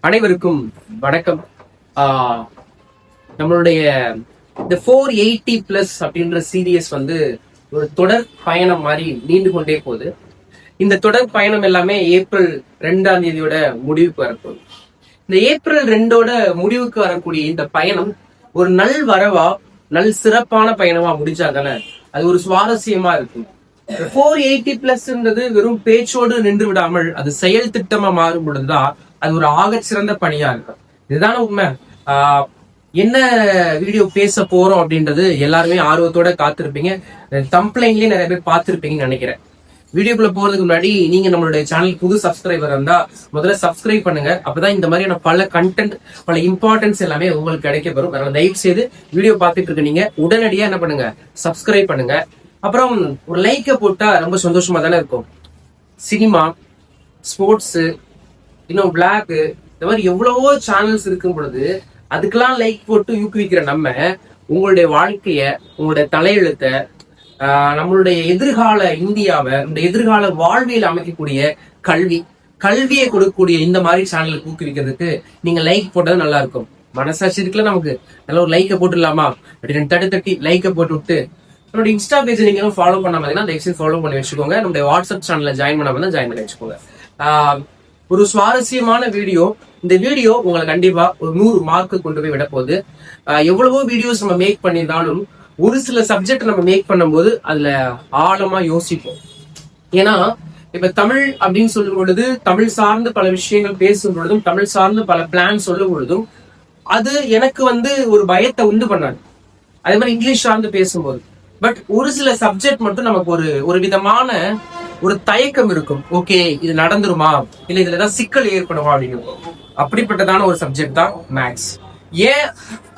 அனைவருக்கும் வணக்கம். நம்மளுடைய இந்த 480+ அப்படின்ற சீரியஸ் ஒரு தொடர் பயணம் மாதிரி நீண்டு கொண்டே போகுது. இந்த தொடர் பயணம் எல்லாமே ஏப்ரல் 2ஆம் தேதியோட முடிவுக்கு வரப்போகுது. இந்த ஏப்ரல் 2ஓட முடிவுக்கு வரக்கூடிய இந்த பயணம் ஒரு நல் வரவா, நல் சிறப்பான பயணமா முடிஞ்சாதானே அது ஒரு சுவாரஸ்யமா இருக்கும். 480+ன்றது வெறும் பேச்சோடு நின்று விடாமல் அது செயல் திட்டமா மாறும் பொழுதுதான் அது ஒரு ஆக சிறந்த பணியா இருக்கும். இதுதான உண்மை. என்ன வீடியோ பேச போறோம் அப்படின்றது எல்லாருமே ஆர்வத்தோட காத்திருப்பீங்க. தம்ப்ளைன்லயே நிறைய பேர் பார்த்திருப்பீங்கன்னு நினைக்கிறேன். வீடியோக்குள்ள போறதுக்கு முன்னாடி நீங்க நம்மளுடைய சேனல் புது சப்ஸ்கிரைபர் இருந்தா முதல்ல சப்ஸ்கிரைப் பண்ணுங்க. அப்பதான் இந்த மாதிரியான பல கண்டென்ட், பல இம்பார்ட்டன்ஸ் எல்லாமே உங்களுக்கு கிடைக்க பெறும். தயவு செய்து வீடியோ பார்த்துட்டு இருக்க நீங்க உடனடியா என்ன பண்ணுங்க, சப்ஸ்கிரைப் பண்ணுங்க. அப்புறம் ஒரு லைக்கை போட்டா ரொம்ப சந்தோஷமா தானே இருக்கும். சினிமா, ஸ்போர்ட்ஸ், இன்னும் பிளாக், இந்த மாதிரி எவ்வளவோ சேனல்ஸ் இருக்கும் பொழுது அதுக்கெல்லாம் லைக் போட்டு ஊக்குவிக்கிற நம்ம உங்களுடைய வாழ்க்கைய, உங்களுடைய தலையெழுத்தை, நம்மளுடைய எதிர்கால இந்தியாவை, இந்த எதிர்கால வாழ்வியல் அமைக்கக்கூடிய கல்வியை கொடுக்கக்கூடிய இந்த மாதிரி சேனலுக்கு ஊக்குவிக்கிறதுக்கு நீங்க லைக் போட்டது நல்லா இருக்கும். மனசாட்சி இருக்குல்ல, நமக்கு நல்ல ஒரு லைக்கை போட்டுடலாமா அப்படின்னு தட்டி லைக்கை போட்டு விட்டு நம்மளுடைய இன்ஸ்டா பேஜ் நீங்களும் ஃபாலோ பண்ண மாதிரினா தயவுசெய்து ஃபாலோ பண்ணி வச்சுக்கோங்க. நம்மளுடைய வாட்ஸ்அப் சேனல்ல ஜாயின் பண்ணாம ஜாயின் பண்ணி வச்சுக்கோங்க. ஒரு சுவாரஸ்யமான வீடியோ. இந்த வீடியோ உங்களை கண்டிப்பா ஒரு 100 மார்க்கு கொண்டு போய் விட போகுது. எவ்வளவோ வீடியோஸ் நம்ம மேக் பண்ணியிருந்தாலும் ஒரு சில சப்ஜெக்ட் நம்ம மேக் பண்ணும்போது அதுல ஆழமா யோசிப்போம். ஏன்னா இப்ப தமிழ் அப்படின்னு சொல்லும் பொழுது, தமிழ் சார்ந்து பல விஷயங்கள் பேசும் பொழுதும், தமிழ் சார்ந்து பல பிளான் சொல்லும் பொழுதும் அது எனக்கு ஒரு பயத்தை உண்டு பண்ணாது. அதே மாதிரி இங்கிலீஷ் சார்ந்து பேசும்போது பட் ஒரு சில சப்ஜெக்ட் மட்டும் நமக்கு ஒரு விதமான ஒரு தயக்கம் இருக்கும். ஓகே, இது நடந்துருமா, இல்ல இதுல ஏதாவது சிக்கல் ஏற்படுமா அப்படின்னு. அப்படிப்பட்டதான ஒரு சப்ஜெக்ட் தான் மேக்ஸ். ஏன்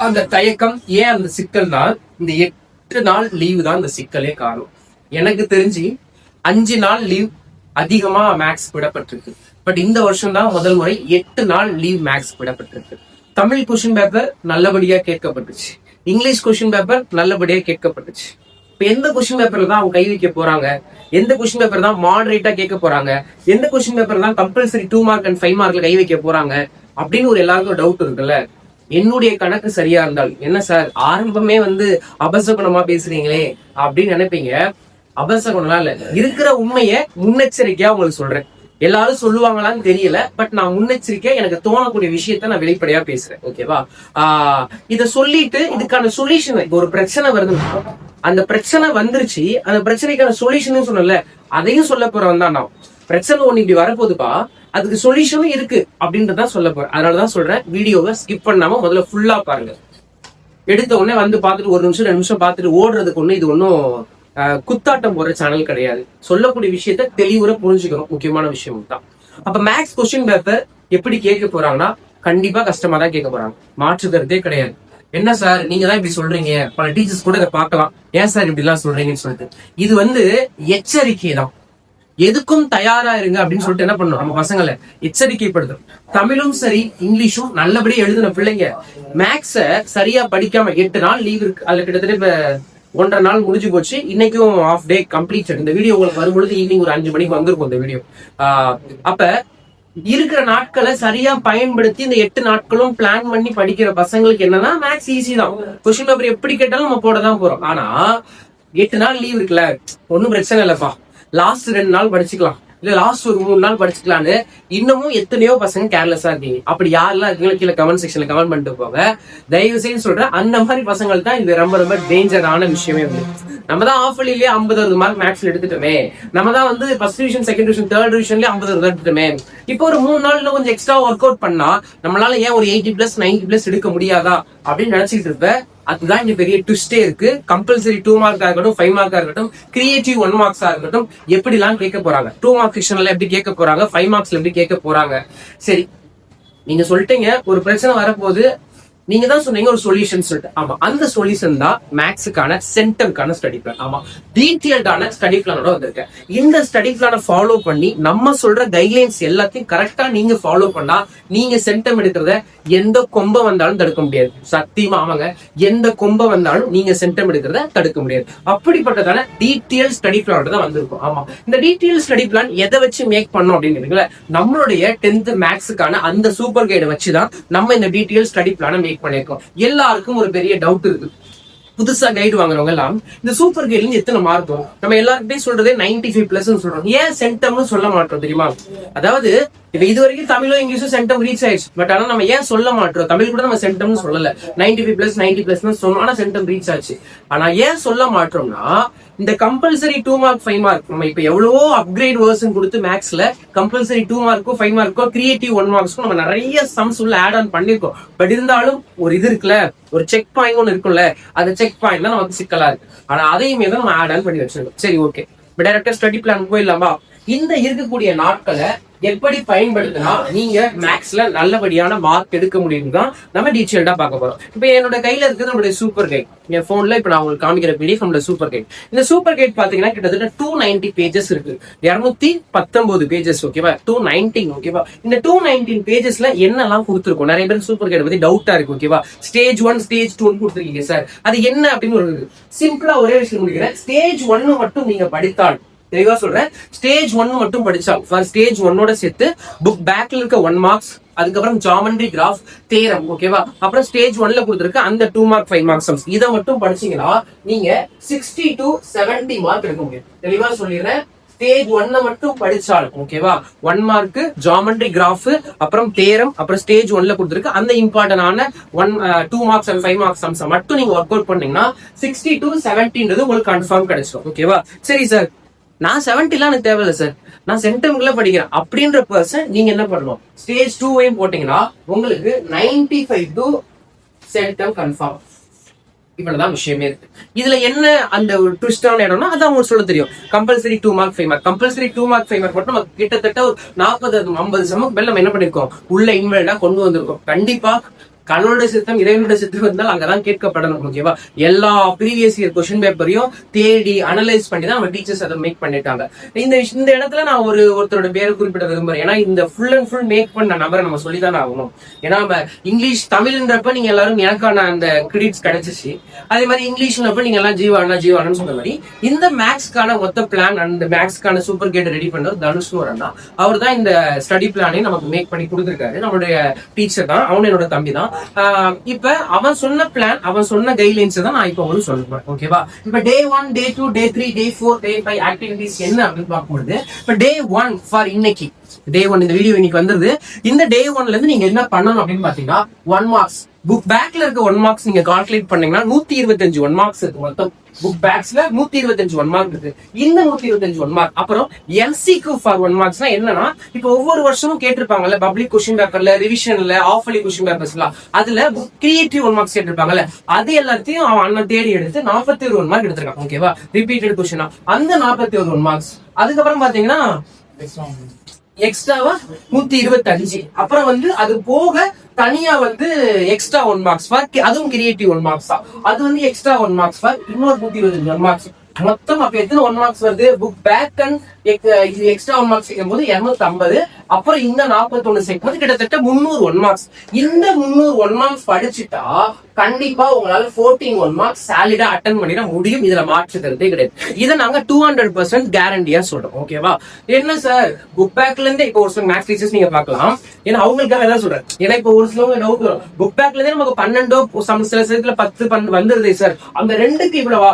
அந்த தயக்கம், ஏன் அந்த சிக்கல்னா, இந்த 8 நாள் லீவு தான் இந்த சிக்கலே காரணம். எனக்கு தெரிஞ்சு 5 நாள் லீவ் அதிகமா மேக்ஸ் விடப்பட்டிருக்கு. பட் இந்த வருஷம் தான் முதல் முறை 8 நாள் லீவ் மேக்ஸ் விடப்பட்டிருக்கு. தமிழ் கொஸ்டின் பேப்பர் நல்லபடியா கேட்கப்பட்டுச்சு, இங்கிலீஷ் கொஸ்டின் பேப்பர் நல்லபடியா கேட்கப்பட்டுச்சு. இப்ப எந்த கொஸ்டின் பேப்பர்ல தான் அவங்க கை வைக்க போறாங்க, எந்த கொஸ்டின் பேப்பர் தான் மாடரேட்டா கேட்க போறாங்க, எந்த கொஸ்டின் பேப்பர் தான் கம்பல்சரி 2 மார்க் அண்ட் 5 மார்க்ல கை வைக்க போறாங்க அப்படின்னு எல்லாருக்கும் டவுட் இருக்குல்ல. என்னுடைய கணக்கு சரியா இருந்தால் என்ன சார், ஆரம்பமே அபசகுணமா பேசுறீங்களே அப்படின்னு நினைப்பீங்க. அபசகுணம்லாம் இல்ல, இருக்கிற உண்மைய முன்னெச்சரிக்கையா உங்களுக்கு சொல்றேன். எல்லாரும் சொல்லுவாங்களான்னு தெரியல, பட் நான் முன்னெச்சரிக்கையா எனக்கு தோணக்கூடிய விஷயத்த நான் வெளிப்படையா பேசுறேன். ஓகேவா? இத சொல்லிட்டு இதுக்கான சொல்யூஷன், ஒரு பிரச்சனை வருது, அந்த பிரச்சனை வந்துருச்சு, அந்த பிரச்சனைக்கான சொல்யூஷன் சொன்னல அதையும் சொல்ல போறவன் தான் நான். பிரச்சனை ஒண்ணு இப்படி வரப்போகுதுப்பா, அதுக்கு சொல்யூஷனும் இருக்கு அப்படின்றதான் சொல்ல போறேன். அதனாலதான் சொல்றேன், வீடியோவை ஸ்கிப் பண்ணாம முதல்ல ஃபுல்லா பாருங்க. எடுத்த உடனே பார்த்துட்டு 1 நிமிஷம் 2 நிமிஷம் பார்த்துட்டு ஓடுறதுக்கு ஒண்ணு இது ஒன்னும் குத்தாட்டம் போற சேனல் கிடையாது. சொல்லக்கூடிய விஷயத்த தெளிவுற புரிஞ்சுக்கணும், முக்கியமான விஷயம் தான். அப்ப மேக்ஸ் கொஸ்டின் பேப்பர் எப்படி கேட்க போறாங்கன்னா கண்டிப்பா கஷ்டமா தான் கேட்க போறாங்க, மாற்றுக்கிறதே கிடையாது. என்ன சார் நீங்க தான் இப்படி சொல்றீங்க, பல டீச்சர்ஸ் கூட இதை பார்க்கலாம், ஏன் சார் இப்படி எல்லாம் சொல்றீங்கன்னு சொல்லிட்டு. இது எச்சரிக்கை தான். எதுக்கும் தயாரா இருங்க அப்படின்னு சொல்லிட்டு என்ன பண்ணணும், நம்ம பசங்களை எச்சரிக்கைப்படுத்தும். தமிழும் சரி இங்கிலீஷும் நல்லபடியா எழுதின பிள்ளைங்க மேக்ஸ சரியா படிக்காம 8 நாள் லீவ் இருக்கு, அதுல கிட்டத்தட்ட இப்ப 1.5 நாள் முடிஞ்சு போச்சு. இன்னைக்கும் ஆஃப் டே கம்ப்ளீட். இந்த வீடியோ உங்களுக்கு வரும்பொழுது ஈவினிங் ஒரு 5 மணிக்கு வந்திருக்கும் இந்த வீடியோ. அப்ப இருக்கிற நாட்களை சரியா பயன்படுத்தி இந்த 8 நாட்களும் பிளான் பண்ணி படிக்கிற பசங்களுக்கு என்னன்னா மேக்ஸ் ஈஸி தான். கொஸ்டின் பேப்பர் எப்படி கேட்டாலும் நம்ம போட தான் போறோம். ஆனா 8 நாள் லீவ் இருக்குல்ல, ஒன்னும் பிரச்சனை இல்லப்பா, லாஸ்ட் 2 நாள் படிச்சுக்கலாம், இல்ல லாஸ்ட் ஒரு 3 நாள் படிச்சுக்கலான்னு இன்னமும் எத்தனையோ பசங்க கேர்லெஸ்ஸா இருக்கீங்க. அப்படி யாரெல்லாம் இருக்கீங்களோ கீழே கமெண்ட் செக்ஷன்ல கமெண்ட் பண்ணிட்டு போங்க. தயவு செய்து சொல்றேன், அந்த மாதிரி பசங்களுக்கு தான் இது ரொம்ப ரொம்ப டேஞ்சரான விஷயமே. நம்ம தான் ஆஃப் இயர்லயே 50 மார்க் மேக்ஸ்ல எடுத்துட்டோமே, நம்ம தான் first division, second division, third டிவிஷன்லயே 50 எடுத்துட்டோமே. இப்போ ஒரு 3 நாள்ல கொஞ்சம் எக்ஸ்ட்ரா ஒர்க் அவுட் பண்ணா நம்மளால ஏன் ஒரு 80+, 90+ எடுக்க முடியாதா அப்படின்னு நினைச்சிட்டு இருப்ப. அதுதான் இங்க பெரிய ட்விஸ்டே இருக்கு. கம்பல்சரி 2 மார்க்கா இருக்கட்டும், 5 மார்க்கா இருக்கட்டும், கிரியேட்டிவ் 1 மார்க்ஸா இருக்கட்டும், எப்படி எல்லாம் கேட்க போறாங்க, 2 மார்க் செக்ஷன்ல எப்படி கேட்க போறாங்க, 5 மார்க்ஸ்ல எப்படி கேட்க போறாங்க. சரி, நீங்க சொல்லிட்டீங்க ஒரு பிரச்சனை வரப்போது, நீங்க தான் சொன்னீங்க ஒரு சொல்யூஷன் சொல்லிட்டு. ஆமா, அந்த சொல்யூஷன் தான் மேக்ஸுக்கான சென்டம்க்கான ஸ்டடி பிளான். ஆமா, டீடைல்டான ஸ்டடி பிளானோட வந்திருக்கேன். இந்த ஸ்டடி பிளானை ஃபாலோ பண்ணி நம்ம சொல்ற கைட்லைன்ஸ் எல்லாத்தையும் கரெக்டா நீங்க ஃபாலோ பண்ணா நீங்க சென்டம் எடுக்கிறத எந்த கொம்ப வந்தாலும் தடுக்க முடியாது. சத்தியமா ஆமாங்க, எந்த கொம்ப வந்தாலும் நீங்க சென்டம் எடுக்கிறத தடுக்க முடியாது. அப்படிப்பட்டதான டீடைல் ஸ்டடி பிளானோட தான் வந்திருக்கும். ஆமா, இந்த டீடைல் ஸ்டடி பிளான் எதை வச்சு மேக் பண்ணோம் அப்படின்னு நம்மளுடைய 10th மேக்ஸுக்கான அந்த சூப்பர் கைடை வச்சுதான் நம்ம இந்த டீடைல் ஸ்டடி பிளானை மேக் பண்ணிருக்கோம். எல்லாருக்கும் ஒரு பெரிய டவுட் இருக்கு. புதுசா கைடு வாங்குறவங்க எல்லாம் இந்த சூப்பர் கைட்ல எத்தனை மார்க் வரும்? நம்ம எல்லாருக்கிட்டையும் சொல்றதே 95+ சொல்றோம். ஏன் சென்டம்னு சொல்ல மாட்டோம் தெரியுமா? அதாவது இப்ப இது வரைக்கும் தமிழும் இங்கிலீஷும் சென்டம் ரீச் ஆயிடுச்சு. பட் ஆனா நம்ம ஏன் சொல்ல மாட்டோம்? தமிழ் கூட நம்ம சென்டம்னு சொல்லல, 95+ 90+ சொன்னோம், ஆனா சென்டம் ரீச் ஆச்சு. ஆனா ஏன் சொல்ல மாட்டோம்னா இந்த கம்பல்சரி 2 மார்க் 5 மார்க் நம்ம இப்ப எவ்வளவோ அப்கிரேட் வெர்ஷன் கொடுத்து மேக்ஸ்ல கம்பல்சரி 2 மார்க்கோ 5 மார்க்கோ கிரியேட்டிவ் 1 மார்க்ஸ்க்கும் நம்ம நிறைய சம்ஸ் உள்ள ஆட் ஆன் பண்ணிருக்கோம். பட் இருந்தாலும் ஒரு இது இருக்குல்ல, ஒரு செக் பாயிண்ட் ஒன்று இருக்கும்ல, அந்த செக் பாயிண்ட் தான் நமக்கு சிக்கலா இருக்கு. ஆனா அதையுமே தான் நம்ம ஆட் ஆன் பண்ணி வச்சிருக்கோம். சரி, ஓகே, இப்ப டைரக்டா ஸ்டடி பிளான் போயிடலாமா? இந்த இருக்கக்கூடிய நாட்களை எப்படி பயன்படுத்தினா நீங்க மேக்ஸ்ல நல்லபடியான மார்க் எடுக்க முடியும் தான் நம்ம டீடைல்டா பார்க்க போறோம். இப்ப என்னோட கையில இருக்கிறது நம்மளுடைய சூப்பர் கைட். என் போன்ல இப்ப நான் உங்களுக்கு காமிக்கிற பிடிஎஃப் நம்மளோட சூப்பர் கைட். இந்த சூப்பர் கைட் பாத்தீங்கன்னா கிட்டத்தட்ட 290 பேஜஸ் இருக்கு, 219 பேஜஸ். ஓகேவா, 219. ஓகேவா, இந்த 219 பேஜஸ்ல என்னெல்லாம் கொடுத்துருக்கோம்? நிறைய பேர் சூப்பர் கைட் பத்தி டவுட்டா இருக்கு. ஓகேவா, ஸ்டேஜ் 1 ஸ்டேஜ் 2 கொடுத்துருக்கீங்க சார், அது என்ன அப்படின்னு ஒரு சிம்பிளா ஒரே விஷயம் முடிக்கிறேன். ஸ்டேஜ் 1 மட்டும் நீங்க படித்தால், தெளிவா சொல்றேன், ஸ்டேஜ் 1 மட்டும் படிச்சா ஸ்டேஜ் 1ஓட சேர்த்து புக் பேக்ல இருக்க 1 மார்க்ஸ், அதுக்கப்புறம் ஜாமெண்ட்ரி கிராஃப் தேரம், ஓகேவா, அப்புறம் ஸ்டேஜ் 1ல கொடுத்துருக்க அந்த 2 மார்க் 5 மார்க் சம்ஸ், இதை மட்டும் படிச்சீங்கன்னா நீங்க 60 to 70 மார்க் எடுக்க முடியும். தெளிவா சொல்லிடுறேன், ஸ்டேஜ் 1 மட்டும் படிச்சாலும் ஓகேவா, 1 மார்க் ஜாமெண்ட்ரி கிராஃப், அப்புறம் தேரம், அப்புறம் ஸ்டேஜ் 1ல கொடுத்துருக்கு அந்த இம்பார்ட்டன்டான 2 மார்க்ஸ் அண்ட் 5 மார்க் சம்ஸ் மட்டும் நீங்க ஒர்க் அவுட் பண்ணீங்கன்னா 60 to 70 உங்களுக்கு கன்ஃபார்ம் கிடைச்சிடும். ஓகேவா, சரி சார், நான் 70லாம் எனக்கு தேவையில்லை சார், நான் சென்டம்குள்ள படிக்கிறேன் அப்படின்ற பர்சன் நீங்க என்ன பண்ணணும்? ஸ்டேஜ் 2வையும் போட்டீங்கன்னா உங்களுக்கு 95 to சென்டம் கன்ஃபார்ம். இவ்வளவுதான் விஷயமே இருக்கு. இதுல என்ன அந்த ஒரு ட்விஸ்டான இடம்னா அதான் உங்களுக்கு சொல்ல தெரியும். Compulsory 2 mark 5 mark, compulsory 2 mark 5 mark மட்டும் நம்ம கிட்டத்தட்ட ஒரு 40-50 சமக்கு மேல நம்ம என்ன பண்ணிருக்கோம்? உள்ள இன்வெல்டா கொண்டு வந்திருக்கோம். கண்டிப்பா கடவுளுடைய சித்தம் இறைவனுடைய சித்தம் இருந்தால் அங்கதான் கேட்கப்படணும். ஓகேவா, எல்லா ப்ரீவியஸ் இயர் கொஸ்டின் பேப்பரையும் தேடி அனலைஸ் பண்ணி தான் நம்ம டீச்சர்ஸ் அதை மேக் பண்ணிட்டாங்க. இந்த இடத்துல நான் ஒருத்தரோட பேரை குறிப்பிட விரும்புறேன். ஏன்னா இந்த ஃபுல் அண்ட் ஃபுல் மேக் பண்ண நபரை நம்ம சொல்லிதான் ஆகணும். ஏன்னா நம்ம இங்கிலீஷ் தமிழ்ன்றப்ப நீங்க எல்லாரும் எனக்கான அந்த கிரெடிட்ஸ் கிடைச்சிச்சு. அதே மாதிரி இங்கிலீஷ்ன்றப்ப நீங்க எல்லாம் ஜீவானு சொன்ன மாதிரி இந்த மேக்ஸ்க்கான மொத்த பிளான் அந்த மேக்ஸ்க்கான சூப்பர் கேட் ரெடி பண்றது தனுஷ் அண்ணா. அவர் தான் இந்த ஸ்டடி பிளானை நமக்கு மேக் பண்ணி கொடுத்துருக்காரு. நம்மளுடைய டீச்சர் தான், அவனு என்னோட தம்பி தான். இப்ப அவன் சொன்ன பிளான், அவன் சொன்ன கைட்லைன்ஸ் தான் நான் இப்ப உங்களுக்கு சொல்லுவேன். ஓகேவா, இப்ப டே 1 டே 2 டே 3 டே 4 டே 5 ஆக்டிவிட்டிஸ் என்ன அப்படின்னு பார்க்கும்போது, இப்ப டே 1 ஃபார் இன்னைக்கு டே 1 இந்த வீடியோ இன்னைக்கு வந்துருது. இந்த டே 1ல இருந்து நீங்க என்ன பண்ணணும் அப்படின்னு பாத்தீங்கன்னா 1 மார்க்ஸ் புக் பேக்ல இருக்க 1 மார்க்ஸ் நீங்க கால்குலேட் பண்ணீங்கன்னா 125 1 மார்க்ஸ் இருக்கு. மொத்தம் புக் பேக்ஸ்ல 125 1 மார்க் இருக்கு. இந்த 125 1 மார்க் அப்புறம் எம்சிக்யூ ஃபார் 1 மார்க்ஸ்னா என்னன்னா, இப்ப ஒவ்வொரு வருஷமும் கேட்டிருப்பாங்கல்ல பப்ளிக் கொஸ்டின் பேப்பர்ல, ரிவிஷன்ல, ஆஃபலி கொஸ்டின் பேப்பர்ஸ்லாம், அதுல கிரியேட்டிவ் 1 மார்க்ஸ் கேட்டிருப்பாங்கல்ல, அது எல்லாத்தையும் அவன் அண்ணன் தேடி எடுத்து 41 1 மார்க் எடுத்திருக்கான். ஓகேவா, ரிப்பீட்டட் கொஸ்டினா அந்த 41 1 மார்க்ஸ். அதுக்கப்புறம் பாத்தீங்கன்னா எக்ஸ்ட்ராவா 125, அப்புறம் அது போக தனியா எக்ஸ்ட்ரா 1 மார்க்ஸ் ஃபார், அதுவும் கிரியேட்டிவ் 1 மார்க்ஸ் தான், அது எக்ஸ்ட்ரா 1 மார்க்ஸ் ஃபார் இன்னொரு 125 1 மார்க்ஸ். மொத்தம் அப்ப எத்தனை 1 மார்க்ஸ் வருது? புக் பேக் அண்ட் இது எக்ஸ்ட்ரா 1 மார்க்ஸ் சேர்க்கும் போது 250, அப்புறம் இந்த 41 சேர்க்கும் போது கிட்டத்தட்ட 300 1 மார்க்ஸ். இந்த 300 1 மார்க்ஸ் படிச்சுட்டா கண்டிப்பா உங்களால 14 1 மார்க்ஸ் சாலிடா அட்டன் பண்ணிட முடியும். இதுல மாற்று கருத்தே கிடையாது. இதை நாங்க 200% கேரண்டியா சொல்றோம். ஓகேவா, என்ன சார் புக் பேக்ல இருந்து இப்ப ஒரு சில மேக்ஸ் டீச்சர்ஸ் நீங்க பாக்கலாம், ஏன்னா அவங்களுக்காக எல்லாம் சொல்றேன். ஏன்னா இப்ப ஒரு சிலவங்க டவுட் வரும், புக் பேக்ல இருந்தே நமக்கு 12 சில சமயத்துல 10 12 வந்துருது சார், அந்த 2க்கு இவ்வளவா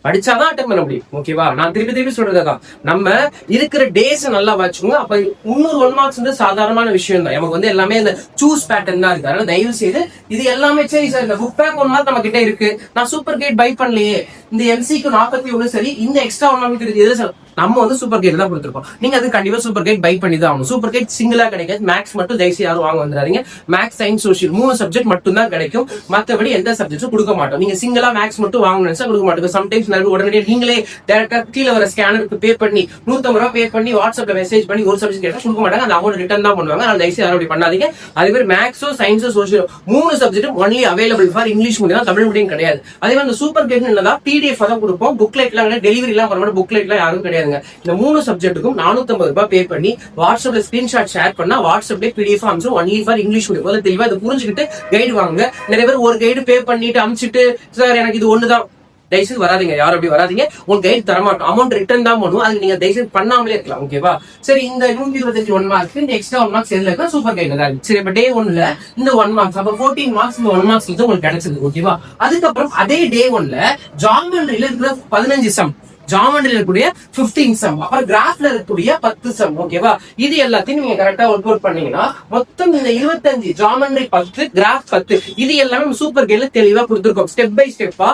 படிச்சாதான் அட்டன் பண்ண முடியும். ஓகேவா, நான் திருப்பி சொல்றதுதான், நம்ம இருக்கிற டேஸ் நல்லா வச்சுக்கோங்க. அப்ப 300 1 மார்க்ஸ் சாதாரணமான விஷயம் தான். நமக்கு எல்லாமே இந்த சூஸ் பேட்டர்ன் தான் இருக்கு. அதனால தயவு செய்து இது எல்லாமே சரி சார், இந்த புக் பேக் 1 மார்க் நம்ம கிட்ட இருக்கு, நான் சூப்பர் கேட் பை பண்ணலையே, இந்த எம்சிக்கு 41 சரி, இந்த எக்ஸ்ட்ரா 1 மார்க் இருக்கு, எது சார் நம்ம வந்து சூப்பர் கைட் தான் கொடுத்துருக்கோம். நீங்க அது கண்டிப்பா சூப்பர் கைட் பை பண்ணி தான் ஆகணும். சூப்பர் கைட் சிங்கிளா கிடைக்காது. மேக்ஸ் மட்டும் தயவுசெய்து யாரும் வாங்க வந்துடாதீங்க. மேக்ஸ், சயின்ஸ், சோசியல் 3 சப்ஜெக்ட் மட்டும் தான் கிடைக்கும். மத்தபடி எந்த சப்ஜெக்ட்டும் கொடுக்க மாட்டோம். நீங்க சிங்கிளா மேக்ஸ் மட்டும் வாங்கணும்னு நினைச்சா கொடுக்க மாட்டோம். சம்டைம்ஸ் நிறைய உடனடியே நீங்களே டேரக்டா கீழே வர ஸ்கேனருக்கு பே பண்ணி 150 ரூபாய் பே பண்ணி வாட்ஸ்அப்ல மெசேஜ் பண்ணி ஒரு சப்ஜெக்ட் கேட்டா கொடுக்க மாட்டாங்க. அந்த அமௌண்ட் ரிட்டர்ன் தான் பண்ணுவாங்க. அதனால தயவுசெய்து யாரும் அப்படி பண்ணாதீங்க. அதே மாதிரி மேக்ஸோ, சயின்ஸோ, சோசியல் 3 சப்ஜெக்டும் only available for English medium, Tamil medium கிடையாது. அதே மாதிரி சூப்பர் கைட் என்னதான் பிடிஎஃப் தான் கொடுப்போம். புக்லெட் எல்லாம் டெலிவரி எல்லாம் பண்ண புக்லெட் எல்லாம் யாரும் கிடையாதுங்க. இந்த 3 சப்ஜெக்ட்டுக்கும் 450 ரூபாய் பே பண்ணி வாட்ஸ்அப்ல ஸ்கிரீன்ஷாட் ஷேர் பண்ணா வாட்ஸ்அப்ல பிடிஎஃப் அம்சம் ஒன்லி ஃபார் இங்கிலீஷ் மீடியம். முதல்ல தெளிவா இதை புரிஞ்சுக்கிட்டு கைடு வாங்க. நிறைய பேர் ஒரு கைடு பே பண்ணிட்டு அமிச்சிட்டு சார் எனக்கு இது ஒண்ணுதான், தயவுசெய்து வராதிங்க. யாரும் அப்படி வராதிங்க. உங்க கைடு தரமாட்டோம். அமௌண்ட் ரிட்டர்ன் தான் பண்ணுவோம். அதுக்கு நீங்க தயவுசெய்து பண்ணாமலே இருக்கலாம். ஓகேவா? சரி, இந்த 125 1 மார்க் இந்த எக்ஸ்ட்ரா 1 மார்க்ஸ் எதுல இருக்கா? சூப்பர் கைட்ல தான். சரி, இப்ப டே 1ல இந்த 1 மார்க்ஸ் அப்ப 14 மார்க்ஸ் இந்த 1 மார்க்ஸ் உங்களுக்கு கிடைச்சது. ஓகேவா? அதுக்கப்புறம் அதே டே 1ல ஜாமெண்ட்ரியில இருக்கிற 15 சம், ஜாமெண்ட்ரியில இருக்கக்கூடிய 15 சம், அப்புறம் கிராஃப்ல இருக்கக்கூடிய 10 சம். ஓகேவா? இது எல்லாத்தையும் நீங்க கரெக்டா ஒர்க் அவுட் பண்ணீங்கன்னா மொத்தம் இந்த 25, ஜாமெண்ட்ரி 10, கிராஃப் 10, இது எல்லாமே சூப்பர் கைட்ல தெளிவா கொடுத்துருக்கோம். ஸ்டெப் பை ஸ்டெப்பா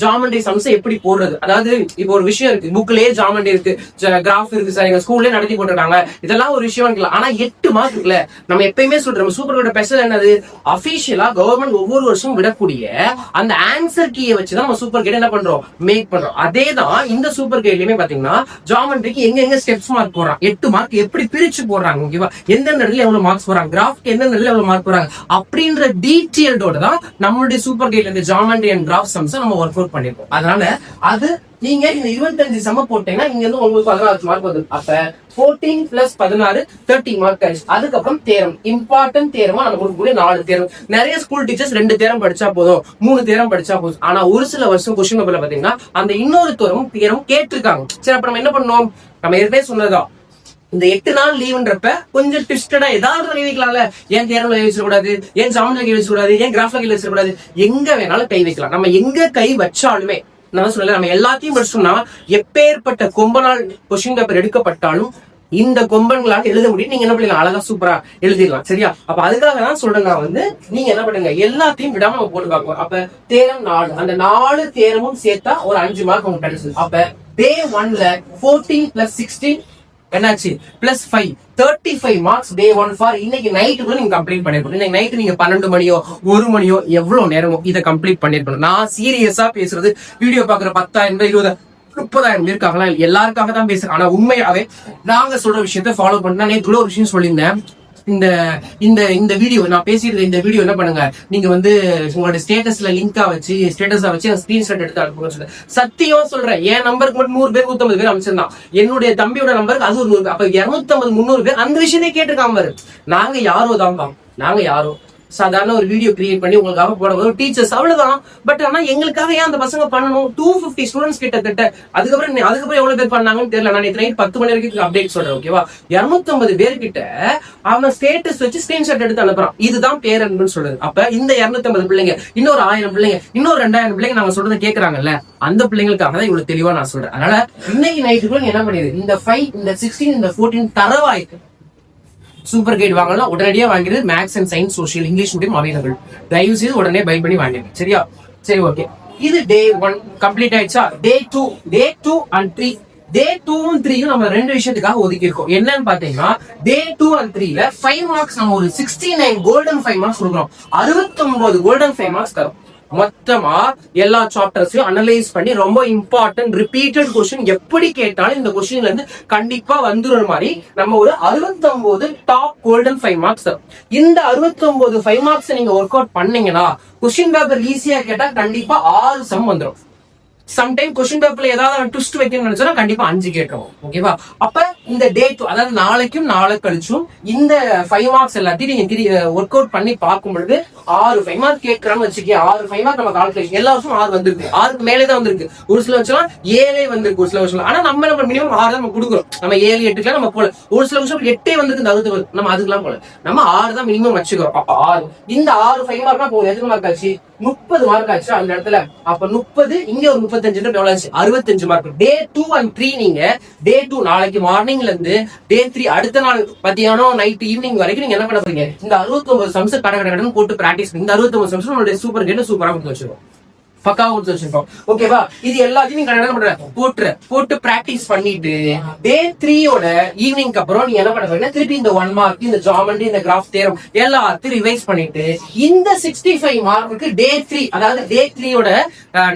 ஜாமெண்ட்ரி சம்ஸ் எப்படி போடுறது. அதாவது இப்போ ஒரு விஷயம் இருக்கு, புக்லயே ஜாமெண்ட்ரி இருக்கு, கிராஃப் இருக்கு, சார் எங்க ஸ்கூல்ல நடத்தி போட்டுருக்காங்க, இதெல்லாம் ஒரு விஷயம் இருக்கலாம். ஆனா 8 மார்க் இருக்குல்ல, நம்ம எப்பயுமே சொல்றோம் சூப்பர் கைட் ஸ்பெஷல் என்னது, அபிஷியலா கவர்மெண்ட் ஒவ்வொரு வருஷம் விடக்கூடிய அந்த ஆன்சர் கீயை வச்சுதான் நம்ம சூப்பர் கைட் என்ன பண்றோம், மேக் பண்றோம். அதேதான் இந்த சூப்பர் கைட்லயுமே பாத்தீங்கன்னா ஜாமெண்ட்ரிக்கு எங்க ஸ்டெப்ஸ் மார்க் போடுறாங்க, 8 மார்க் எப்படி பிரிச்சு போடுறாங்க. ஓகேவா? எந்தெந்த இடத்துல எவ்வளவு மார்க்ஸ் போறாங்க, கிராஃப்க்கு எந்தெந்த இடத்துல எவ்வளவு மார்க் போறாங்க அப்படின்ற டீடைல்டோட தான் நம்மளுடைய சூப்பர் கைட்ல இந்த ஜாமெண்ட்ரி அண்ட் கிராஃப் சம்ஸ் நம்ம ஒர்க் அவுட் பண்ணிருக்கோம். அதனால அது நீங்க இந்த 25 சம போட்டீங்கன்னா இங்க இருந்து உங்களுக்கு 16 மார்க் வருது. அப்ப 14 + 16 30 மார்க் ஆயிடுச்சு. அதுக்கப்புறம் தேரம், இம்பார்ட்டன்ட் தேரமா நம்ம கொடுக்கக்கூடிய 4 தேரம். நிறைய ஸ்கூல் டீச்சர்ஸ் 2 தேரம் படிச்சா போதும், 3 தேரம் படிச்சா போதும். ஆனா ஒரு சில வருஷம் கொஸ்டின் பேப்பர்ல பாத்தீங்கன்னா அந்த இன்னொரு தேரம் கேட்டிருக்காங்க. சரி, அப்ப நம்ம என்ன பண்ணோம், நம்ம ஏற்கனவே சொன்னதுதான், இந்த 8 நாள் லீவ்ன்றப்ப கொஞ்சம் ட்விஸ்டடா ஏதாவது கை வைக்கலாம்ல. ஏன் தேர்வுல கை வச்சிடக்கூடாது, ஏன் ஜாமெண்ட்ரில கை வச்சிடக்கூடாது, ஏன் கிராஃப்ல கை வச்சிடக்கூடாது, எங்க வேணாலும் கை வைக்கலாம். நம்ம எங்க கை வச்சாலுமே நான் சொல்லல, நம்ம எல்லாத்தையும் படிச்சோம்னா எப்பேற்பட்ட கொம்பனால் கொஸ்டின் பேப்பர் எடுக்கப்பட்டாலும் இந்த கொம்பன்களாக எழுத முடியும். நீங்க என்ன பண்ணலாம், அழகா சூப்பரா எழுதிடலாம். சரியா? அப்ப அதுக்காக தான் சொல்றேன் நான் வந்து நீங்க என்ன பண்ணுங்க, எல்லாத்தையும் விடாம நம்ம போட்டு பார்ப்போம். அப்ப தேரம் 4, அந்த 4 தேரமும் சேர்த்தா ஒரு 5 மார்க் உங்களுக்கு கிடைச்சது. அப்ப டே 1ல 14 + 16 என்னாச்சு, +5 35 மார்க்ஸ் டே 1 ஃபார் இன்னைக்கு நைட்டுக்குள்ள நீங்க கம்ப்ளீட் பண்ணிருக்கணும். இன்னைக்கு நைட்டு நீங்க 12 மணியோ 1 மணியோ எவ்வளவு நேரமோ இதை கம்ப்ளீட் பண்ணிருக்கணும். நான் சீரியஸா பேசுறது, வீடியோ பாக்குற 10,000 20,000 30,000 இருக்காங்களா, எல்லாருக்காக தான் பேசுறேன். ஆனா உண்மையாவே நாங்க சொல்ற விஷயத்த ஃபாலோ பண்ணா, நேற்று ஒரு விஷயம் சொல்லியிருந்தேன். இந்த இந்த இந்த வீடியோ நான் பேசிட்டு இந்த வீடியோ என்ன பண்ணுங்க, நீங்க வந்து உங்களோட ஸ்டேட்டஸ்ல லிங்கா வச்சு ஸ்டேட்டஸா வச்சு ஸ்கிரீன்ஷாட் எடுத்து அனுப்புங்க சொல்றேன். சத்தியம் சொல்றேன், என் நம்பருக்கு மட்டும் 100 பேர் 150 பேர் அமைச்சிருந்தான். என்னுடைய தம்பியோட நம்பருக்கு அது ஒரு 100 பேர். அப்ப 250 300 பேர் அந்த விஷயத்தை கேட்டிருக்காம பாரு. நாங்க யாரோ தான், நாங்க யாரோ சாதாரண ஒரு வீடியோ கிரியேட் பண்ணி உங்களுக்காக போடும்போது டீச்சர்ஸ் அவ்வளவுதான். பட் ஆனா எங்களுக்காக ஏன் அந்த பசங்க பண்ணணும், 250 ஸ்டூடெண்ட்ஸ் கிட்டத்தட்ட. அதுக்கப்புறம் எவ்வளவு பேர் பண்ணாங்கன்னு தெரியல. நான் நைட் 10 மணி வரைக்கும் அப்டேட் சொல்றேன். ஓகேவா? 250 பேர்கிட்ட அவன் ஸ்டேட்டஸ் வச்சு ஸ்கிரீன்ஷாட் எடுத்து அனுப்புறான். இதுதான் பேரன்புன்னு சொல்றது. அப்ப இந்த 250 பிள்ளைங்க, இன்னொரு 1000 பிள்ளைங்க, இன்னொரு 2000 பிள்ளைங்க நாங்க சொல்றதை கேட்கறாங்கல்ல, அந்த பிள்ளைங்களுக்காக தான் இவ்வளவு தெளிவா நான் சொல்றேன். அதனால இன்னைக்கு நைட்டுக்குள்ள என்ன பண்ணிடு, இந்த 5, இந்த 16, இந்த 14 தரவாயிருக்கு. சூப்பர் கைட் வாங்கலாம், உடனடியா வாங்கிடுது. Maths and science, social, English medium available. தயவு செய்து உடனே பை பண்ணி வாங்கிடுங்க. சரியா? சரி, ஓகே. இது டே 1 கம்ப்ளீட் ஆயிடுச்சா? டே 2 and 3, டே 2ம் 3ம் நம்ம 2 விஷயத்துக்காக ஒதுக்கி இருக்கோம். என்னன்னு பாத்தீங்கன்னா டே 2 and 3ல 5 மார்க்ஸ் நம்ம ஒரு 69 கோல்டன் 5 மார்க்ஸ் கொடுக்குறோம். 69 கோல்டன் 5 மார்க்ஸ் தரும். மொத்தமா எல்லா சாப்டர்ஸையும் அனலைஸ் பண்ணி ரொம்ப இம்பார்ட்டன்ட் ரிப்பீட்டட் கொஸ்டின் எப்படி கேட்டாலும் இந்த கொஸ்டின்ல இருந்து கண்டிப்பா வந்துடுற மாதிரி நம்ம ஒரு 69 டாப் கோல்டன் 5 மார்க்ஸ் தரும். இந்த 69 5 மார்க்ஸ் நீங்க ஒர்க் அவுட் பண்ணீங்கன்னா கொஸ்டின் பேப்பர் ஈஸியா கேட்டா கண்டிப்பா 6 சம் வந்துடும். சம்டைம் கொஸ்டின் பேப்பர்ல ஏதாவது ட்விஸ்ட் வைக்கணும்னு நினைச்சா கண்டிப்பா 5 கேட்டோம். ஓகேவா? அப்ப இந்த டே 2, அதாவது நாளைக்கும் நாளை கழிச்சும் இந்த 5 மார்க்ஸ் எல்லாத்தையும் நீங்க ஒர்க் அவுட் பண்ணி பார்க்கும் பொழுது 6 5 மார்க் கேட்கறான்னு வச்சுக்கேன். 6 5 மார்க் நம்ம கால்குலேஷன் எல்லா வருஷம் 6 வந்திருக்கு, 6க்கு மேலே தான் வந்திருக்கு. ஒரு சில வருஷம் 7 வந்திருக்கு, ஒரு சில வருஷம். ஆனா நம்ம மினிமம் 6 தான் நம்ம கொடுக்குறோம். நம்ம 7 8 நம்ம போல. ஒரு சில வருஷம் 8 வந்திருக்கு, அது நம்ம அதுக்கெல்லாம் போல. நம்ம 6 தான் மினிமம் வச்சுக்கிறோம். அப்ப 6 இந்த 6 5 மார்க்னா போகும். எத்தனை மார்க் ஆச்சு? 30 மார்க் ஆச்சு அந்த இடத்துல. அப்ப 30 இங்க ஒரு 35 எவ்வளவு ஆச்சு? 65 மார்க். டே 2 and 3 நீங்க டே 2 நாளைக்கு மார்னிங்ல இருந்து டே 3 அடுத்த நாள் மத்தியானம் நைட் ஈவினிங் வரைக்கும் நீங்க என்ன பண்ண போறீங்க, இந்த 69 சம்ஸ் கடகடன்னு போட்டு பிராக்டிஸ் பண்ணி இந்த 69 சம்ஸ் நம்மளுடைய சூப்பர் கேட்ல சூப்பரா கொடுத்து வச்சிருக்கோம். பக்காவா கொடுத்து வச்சிருக்கோம். ஓகேவா? இது எல்லாத்தையும் நீங்க என்ன பண்ற போட்டு பிராக்டிஸ் பண்ணிட்டு டே 3யோட ஈவினிங்க்கு அப்புறம் நீ என்ன பண்ண போறீங்கன்னா திருப்பி இந்த 1 மார்க், இந்த ஜாமெண்ட்ரி, இந்த கிராஃப் தியரம் எல்லாத்தையும் ரிவைஸ் பண்ணிட்டு இந்த 65 மார்க்குக்கு டே 3, அதாவது டே 3யோட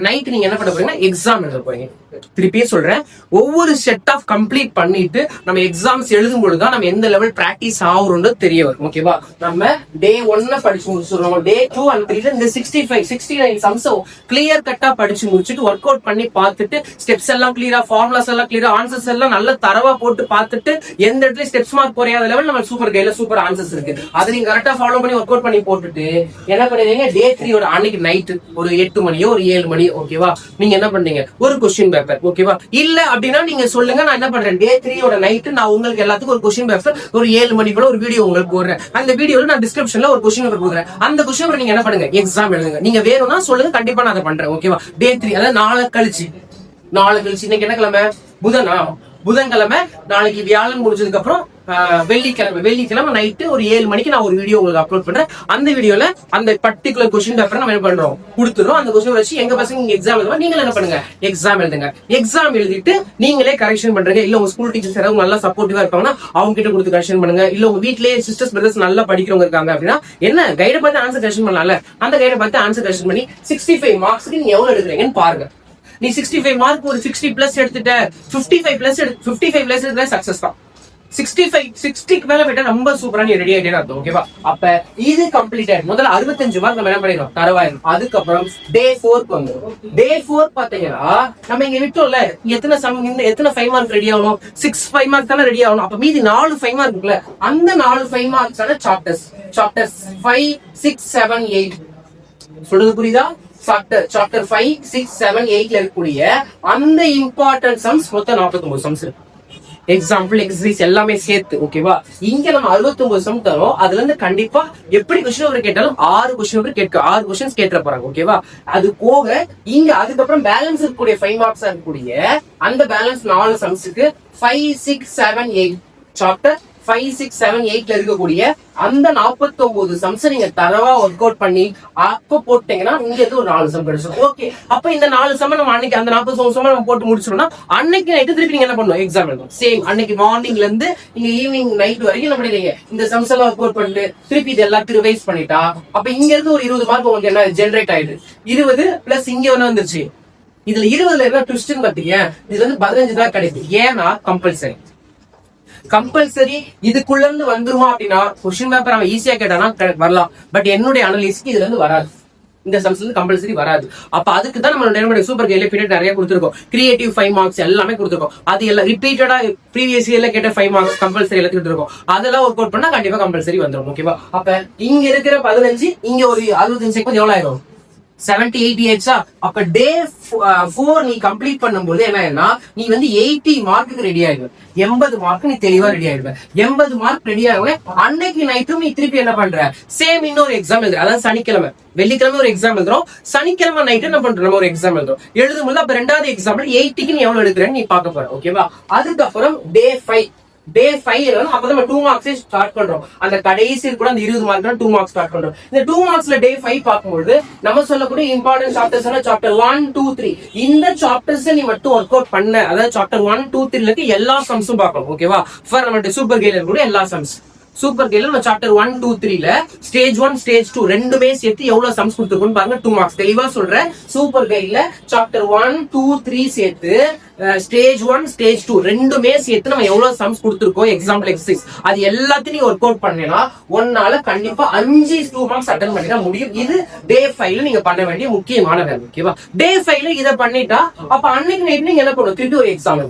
நைட் நீங்க என்ன பண்ண போறீங்கன்னா எக்ஸாம் எழுத போறீங்க. திருப்பியே சொல்றேன், ஒவ்வொரு செட் ஆஃப் கம்ப்ளீட் பண்ணிட்டு நம்ம எக்ஸாம்ஸ் எழுதும் பொழுதுதான் நம்ம எந்த லெவல் பிராக்டிஸ் ஆகுறோம்னு தெரிய வரும். ஓகேவா? நம்ம டே 1 படிச்சு முடிச்சிடுறோம். டே 2 and 3 இந்த 65 69 சம்ஸ் கிளியர் கட்டா படிச்சு முடிச்சுட்டு ஒர்க் அவுட் பண்ணி பார்த்துட்டு ஸ்டெப்ஸ் எல்லாம் கிளியரா, ஃபார்முலாஸ் எல்லாம் கிளியரா, ஆன்சர்ஸ் எல்லாம் நல்ல தரவா போட்டு பார்த்துட்டு எந்த இடத்துல ஸ்டெப்ஸ் மார்க் குறையாத லெவல் நம்ம சூப்பர் கையில சூப்பர் ஆன்சர்ஸ் இருக்கு. அதை நீங்க கரெக்டா ஃபாலோ பண்ணி ஒர்க் அவுட் பண்ணி போட்டுட்டு என்ன பண்ணுவீங்க, டே 3யோட அன்னைக்கு நைட் ஒரு 8 மணியோ ஒரு 7 மணி, ஓகேவா, நீங்க என்ன பண்றீங்க, ஒரு கொஸ்டின் பேப்பர். ஓகேவா? இல்ல அப்படின்னா நீங்க சொல்லுங்க, நான் என்ன பண்றேன், டே 3யோட நைட் நான் உங்களுக்கு எல்லாத்துக்கும் ஒரு கொஸ்டின் பேப்பர் ஒரு 7 மணிக்குள்ள ஒரு வீடியோ உங்களுக்கு போடுறேன். அந்த வீடியோல நான் டிஸ்கிரிப்ஷன்ல ஒரு கொஸ்டின் பேப்பர் போடுறேன். அந்த கொஸ்டின் பேப்பர் நீங்க என்ன பண்ணுங்க, எக்ஸாம் எழுதுங்க. நீங்க வேணும்னா சொல்லுங்க, கண்டிப்பா நான் அதை பண்றேன். ஓகேவா? டே 3, அதாவது நாளை கழிச்சு இன்னைக்கு என்ன கிழமை, புதன்கிழமை, நாளைக்கு வியாழன் முடிஞ்சதுக்கு அப்புறம் வெள்ளிக்கிழமை நைட்டு ஒரு 7 மணிக்கு நான் ஒரு வீடியோ உங்களுக்கு அப்லோட் பண்றேன். அந்த வீடியோல அந்த பர்டிகுலர் கொஸ்டின் பேப்பர் நம்ம என்ன பண்றோம், கொடுத்துறோம். அந்த கொஸ்டின் வச்சு எங்க பசங்க எக்ஸாம் எழுதுவா, நீங்க என்ன பண்ணுங்க, எக்ஸாம் எழுதுங்க. எக்ஸாம் எழுதிட்டு நீங்களே கரெக்ஷன் பண்றீங்க. இல்ல உங்க ஸ்கூல் டீச்சர்ஸ் யாராவது நல்லா சப்போர்ட்டிவா இருப்பாங்கன்னா அவங்க கிட்ட கொடுத்து கரெக்ஷன் பண்ணுங்க. இல்ல உங்க வீட்லயே சிஸ்டர்ஸ் பிரதர்ஸ் நல்லா படிக்கிறவங்க இருக்காங்க அப்படின்னா என்ன கைட பார்த்து ஆன்சர் கரெக்ஷன் பண்ணலாம்ல, அந்த கைட பார்த்து ஆன்சர் கரெக்ஷன் பண்ணி 65 மார்க்ஸ்க்கு நீங்க எவ்வளவு எடுக்கிறீங்கன்னு பாருங்க. நீ 65 மார்க் ஒரு 60 பிளஸ் எடுத்துட்ட, 55 பிளஸ் எடுத்தா சக்சஸ் தான். 60க்கு மேல போயிட்டா ரொம்ப சூப்பரா நீ ரெடி ஆயிட்டே அர்த்தம். ஓகேவா? அப்ப இது கம்ப்ளீட்டட். முதல்ல 65 மார்க் நம்ம என்ன பண்ணிடுறோம், தரவாயிரும். அதுக்கப்புறம் டே 4க்கு வந்துடும். டே 4 பாத்தீங்கன்னா நம்ம இங்க விட்டோம்ல, எத்தனை 5 மார்க் ரெடி ஆகணும், 5 மார்க் தானே ரெடி ஆகணும். அப்ப மீதி 4 5 மார்க் இருக்குல்ல, அந்த 4 5 மார்க்ஸான சாப்டர்ஸ் 5 6 7 8 சொல்றது புரியுதா? சாப்டர் 5 6 7 8ல இருக்கக்கூடிய அந்த இம்பார்ட்டன்ட் சம்ஸ் மொத்தம் 49 சம்ஸ் இருக்கு. எக்ஸாம்பிள் எக்ஸசைஸ் எல்லாமே சேர்த்து. ஓகேவா? இங்க நம்ம 69 சம் தரோம். அதுல இருந்து கண்டிப்பா எப்படி கொஸ்டின் பேப்பர் கேட்டாலும் 6 கொஸ்டின் பேப்பர் 6 கொஸ்டின்ஸ் கேட்க போறாங்க. ஓகேவா? அது போக இங்க அதுக்கப்புறம் பேலன்ஸ் இருக்கக்கூடிய 5 மார்க்ஸ் இருக்கக்கூடிய அந்த பேலன்ஸ் 4 சம்ஸுக்கு 5 6 7 8 சாப்டர் 5 6 7 8ல இருக்கக்கூடிய அந்த 49 சம்ஸ் நீங்க தரவா ஒர்க் அவுட் பண்ணி அப்ப போட்டீங்கன்னா இங்க இருந்து ஒரு 4 சம் கிடைச்சிடும். ஓகே, அப்ப இந்த 4 சம் நம்ம அன்னைக்கு அந்த 49 சம் நம்ம போட்டு முடிச்சிட்டோம்னா அன்னைக்கு நைட்டு திருப்பி நீங்க என்ன பண்ணுவோம், எக்ஸாம் எழுதும். சேம் அன்னைக்கு மார்னிங்ல இருந்து நீங்க ஈவினிங் நைட் வரைக்கும் என்ன பண்ணுறீங்க, இந்த சம்ஸ் எல்லாம் ஒர்க் அவுட் பண்ணிட்டு திருப்பி இது எல்லாத்தையும் ரிவைஸ் பண்ணிட்டா அப்ப இங்க இருந்து ஒரு 20 மார்க் உங்களுக்கு என்ன ஜென்ரேட் ஆயிடுது. 20 பிளஸ் இங்க ஒண்ணு வந்துருச்சு. இதுல 20ல என்ன ட்விஸ்ட்னு பாத்தீங்க, இதுல இருந்து 15 தான் கிடைக்கும். ஏன்னா கம்பல்சரி இதுக்குள்ள இருந்து வந்துருமா அப்படின்னா கொஸ்டின் பேப்பர் அவன் ஈஸியா கேட்டானா வரலாம். பட் என்னுடைய அனலிஸ்க்கு இதுல இருந்து வராது, இந்த சம்ஸ் வந்து கம்பல்சரி வராது. அப்ப அதுக்கு தான் நம்ம சூப்பர் கையில பீரியட் நிறைய கொடுத்துருக்கோம். கிரியேட்டிவ் 5 மார்க்ஸ் எல்லாமே கொடுத்துருக்கோம். அது எல்லாம் ரிப்பீட்டடா ப்ரீவியஸ் இயர்ல கேட்ட 5 மார்க்ஸ் கம்பல்சரி எல்லாத்தையும் கொடுத்துருக்கோம். அதெல்லாம் ஒர்க் அவுட் பண்ணா கண்டிப்பா கம்பல்சரி வந்துடும். ஓகேவா? அப்ப இங்க இருக்கிற 15 இங்க ஒரு 65 செகண்ட் எவ்வளவு ஆயிரும், 70 80 ஆயிடுச்சா? அப்ப டே 4 நீ கம்ப்ளீட் பண்ணும்போது என்ன, நீ வந்து 80 மார்க்குக்கு ரெடி ஆயிடுவ. 80 மார்க் நீ தெளிவா ரெடி ஆயிடுவ. 80 மார்க் ரெடி ஆகுவே அன்னைக்கு நைட்டும் நீ திருப்பி என்ன பண்ற, சேம் இன்னொரு எக்ஸாம் எழுதுற. அதாவது சனிக்கிழமை வெள்ளிக்கிழமை ஒரு எக்ஸாம் எழுதுறோம், சனிக்கிழமை நைட்டு என்ன பண்றோம், நம்ம ஒரு எக்ஸாம் எழுதுறோம். எழுதும்போது அப்ப 2வது எக்ஸாம்பிள் 80க்கு நீ எவ்வளவு எடுக்கிறேன்னு நீ பார்க்க போற. ஓகேவா? அதுக்கப்புறம் டே 5 அப்பதான் நம்ம 2 மார்க்ஸ் ஸ்டார்ட் பண்றோம். அந்த கடைசி கூட அந்த 20 மார்க் 2 மார்க்ஸ் ஸ்டார்ட் பண்றோம். இந்த 2 மார்க்ஸ்ல டே 5 பார்க்கும்போது நம்ம சொல்லக்கூடிய இம்பார்ட்டன்ட் சாப்டர்ஸ் சாப்டர் 1 2 3 இந்த சாப்டர்ஸ் நீ மட்டும் ஒர்க் அவுட் பண்ண. அதாவது சாப்டர் 1 2 3ல இருக்க எல்லா சம்ஸும் பார்க்கணும். ஓகேவா? ஃபார் நம்ம சூப்பர் கேல கூட எல்லா சம்ஸ் சூப்பர் கேல நம்ம சாப்டர் 1 2 3ல ஸ்டேஜ் 1 ஸ்டேஜ் 2 ரெண்டுமே சேர்த்து எவ்வளவு சம்ஸ் கொடுத்துருக்கோம்னு பாருங்க. 2 மார்க்ஸ் தெளிவா சொல்றேன். சூப்பர் கைட்ல சாப்டர் 1 2 3 சேர்த்து ஸ்டேஜ் 1 ஸ்டேஜ் 2 ரெண்டுமே சேர்த்து நம்ம எவ்வளவு சம்ஸ் கொடுத்துருக்கோம் எக்ஸாம்பிள் எக்ஸசைஸ் அது எல்லாத்தையும் ஒர்க் அவுட் பண்ணேன்னா ஒன்னால கண்டிப்பா 5 2 மார்க்ஸ் அட்டன் பண்ணிட முடியும். இது டே 5ல நீங்க பண்ண வேண்டிய முக்கியமான வேலை. ஓகேவா? டே 5ல இதை பண்ணிட்டா அப்ப அன்னைக்கு நைட் நீங்க என்ன பண்ணுவோம், திருப்பி ஒரு எக்ஸாம்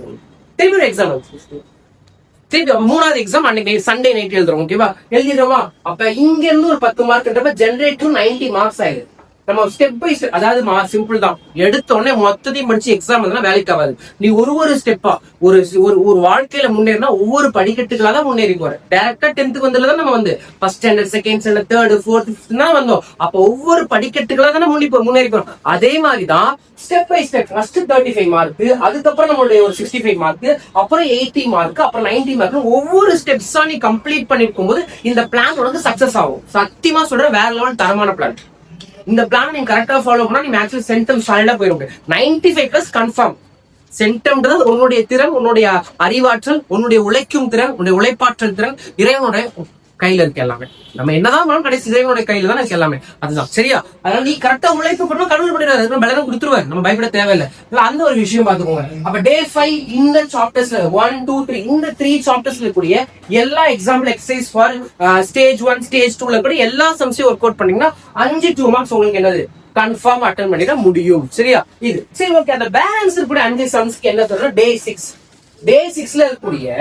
திருப்பி 3வது எக்ஸாம் அன்னைக்கு சண்டே நைட் எழுதுறோம். ஓகேவா? எழுதிடுறோமா? அப்ப இங்க இருந்து ஒரு 10 மார்க் ஜெனரேட் 90 மார்க்ஸ் ஆயிடுது. நம்ம ஸ்டெப் பை ஸ்டெப், அதாவது சிம்பிள் தான். எடுத்த உடனே மொத்தத்தையும் படிச்சு எக்ஸாம் வேலைக்கு ஆகாது. நீ ஒரு ஸ்டெப்பா ஒரு வாழ்க்கையில முன்னேறினா ஒவ்வொரு படிக்கட்டுகளா தான் முன்னேறி போற. டைரக்டா 10th வந்ததுல நம்ம first standard second standard third fourth fifth தான் வந்தோம். அப்ப ஒவ்வொரு படிக்கட்டுகளா தானே முன்னேறி போறோம். அதே மாதிரிதான் step by step. First 35 mark, அதுக்கப்புறம் நம்மளுடைய ஒரு 65 மார்க், அப்புறம் 80 மார்க், அப்புறம் 90 மார்க். ஒவ்வொரு ஸ்டெப்ஸா நீ கம்ப்ளீட் பண்ணிருக்கும் போது இந்த பிளான் உனக்கு சக்சஸ் ஆகும். சத்தியமா சொல்றேன், வேற லெவல் தரமான பிளான். இந்த பிளான் நீங்க கரெக்டா ஃபாலோ பண்ணா நீ மேக்ஸிமம் சென்டம் சாலிடா போயிடும். 95+ கன்ஃபார்ம். சென்டம்ன்றது உன்னுடைய திறன், உன்னுடைய அறிவாற்றல், உன்னுடைய உழைக்கும் திறன், உன்னுடைய உழைப்பாற்றல் திறன் இறைவனுடைய கையில இருக்கு எல்லாமே. நம்ம என்னதான் பண்ணணும் கடைசி இறைவனுடைய கையில தான் இருக்கு எல்லாமே. அதுதான் சரியா. அதனால நீ கரெக்டா உழைப்பு பண்ணணும், கடவுள் பண்ணிடுறாரு, பலனும் கொடுத்துருவாரு, நம்ம பயப்பட தேவையில்லை. அந்த ஒரு விஷயம் பாத்துக்கோங்க. அப்ப டே 5 இந்த சாப்டர்ஸ்ல 1 2 3 இந்த 3 சாப்டர்ஸ்ல கூடிய எல்லா example exercise for stage 1 stage 2ல கூட எல்லா சம்ஸையும் ஒர்க் அவுட் பண்ணீங்கன்னா 5 2 மார்க்ஸ் உங்களுக்கு என்னது கன்ஃபார்ம் அட்டெண்ட் பண்ணிட முடியும். சரியா. இது சரி ஓகே. அந்த பேலன்ஸ் இருக்கக்கூடிய 5 சம்ஸ்க்கு என்ன சொல்றோம், டே 6. டே 6ல இருக்கக்கூடிய